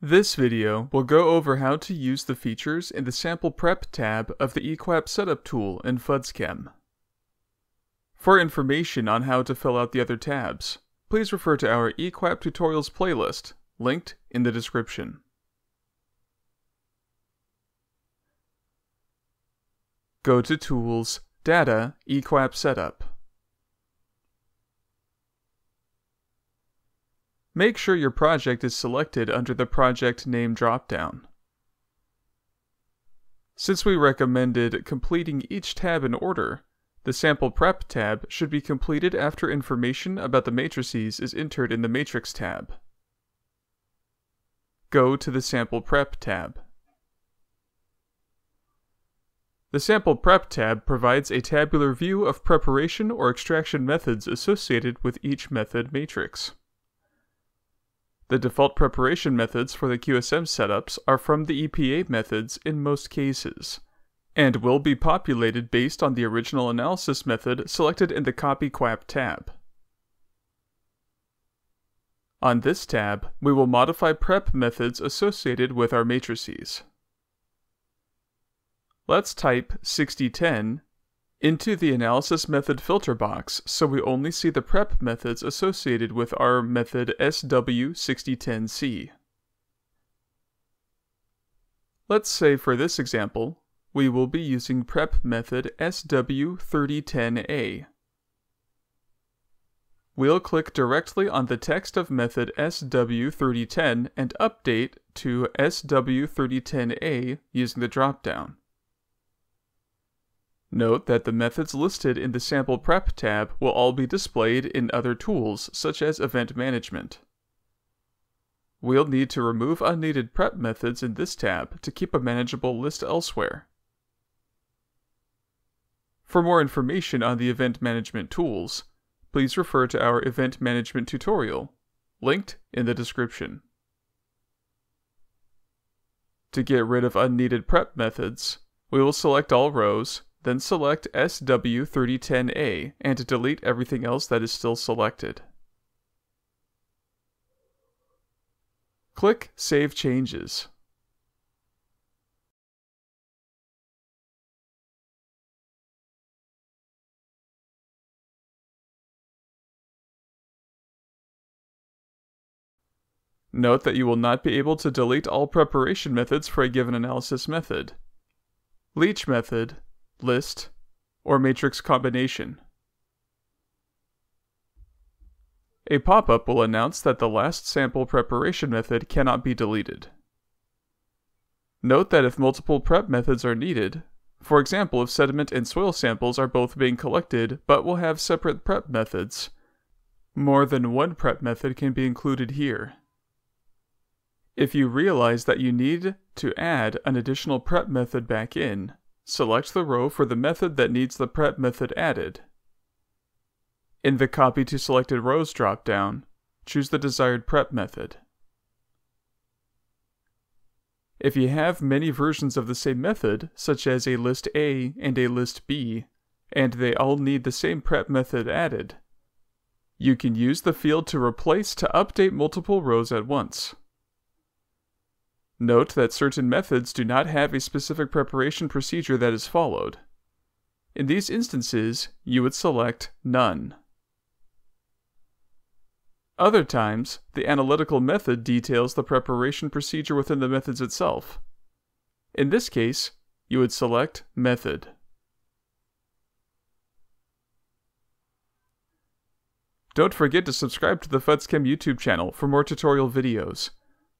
This video will go over how to use the features in the Sample Prep tab of the eQAPP Setup tool in FUDSChem. For information on how to fill out the other tabs, please refer to our eQAPP tutorials playlist, linked in the description. Go to Tools, Data, eQAPP Setup. Make sure your project is selected under the Project Name dropdown. Since we recommended completing each tab in order, the Sample Prep tab should be completed after information about the matrices is entered in the Matrix tab. Go to the Sample Prep tab. The Sample Prep tab provides a tabular view of preparation or extraction methods associated with each method matrix. The default preparation methods for the QSM setups are from the ePA methods in most cases, and will be populated based on the original analysis method selected in the Copy eQAPP tab. On this tab, we will modify prep methods associated with our matrices. Let's type 6010 into the analysis method filter box so we only see the prep methods associated with our method SW6010C. Let's say for this example, we will be using prep method SW3010A. We'll click directly on the text of method SW3010 and update to SW3010A using the dropdown. Note that the methods listed in the Sample Prep tab will all be displayed in other tools, such as Event Management. We'll need to remove unneeded prep methods in this tab to keep a manageable list elsewhere. For more information on the Event Management tools, please refer to our Event Management tutorial, linked in the description. To get rid of unneeded prep methods, we will select all rows, then select SW3010A and delete everything else that is still selected. Click Save Changes. Note that you will not be able to delete all preparation methods for a given analysis method. Leach method, list, or matrix combination. A pop-up will announce that the last sample preparation method cannot be deleted. Note that if multiple prep methods are needed, for example if sediment and soil samples are both being collected but will have separate prep methods, more than one prep method can be included here. If you realize that you need to add an additional prep method back in, select the row for the method that needs the prep method added. In the Copy to Selected Rows dropdown, choose the desired prep method. If you have many versions of the same method, such as a list A and a list B, and they all need the same prep method added, you can use the field to replace to update multiple rows at once. Note that certain methods do not have a specific preparation procedure that is followed. In these instances, you would select None. Other times, the analytical method details the preparation procedure within the methods itself. In this case, you would select Method. Don't forget to subscribe to the FUDSChem YouTube channel for more tutorial videos.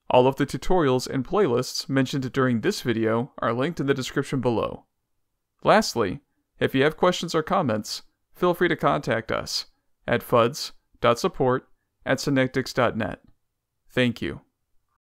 All of the tutorials and playlists mentioned during this video are linked in the description below. Lastly, if you have questions or comments, feel free to contact us at fuds.support@synectics.net. Thank you.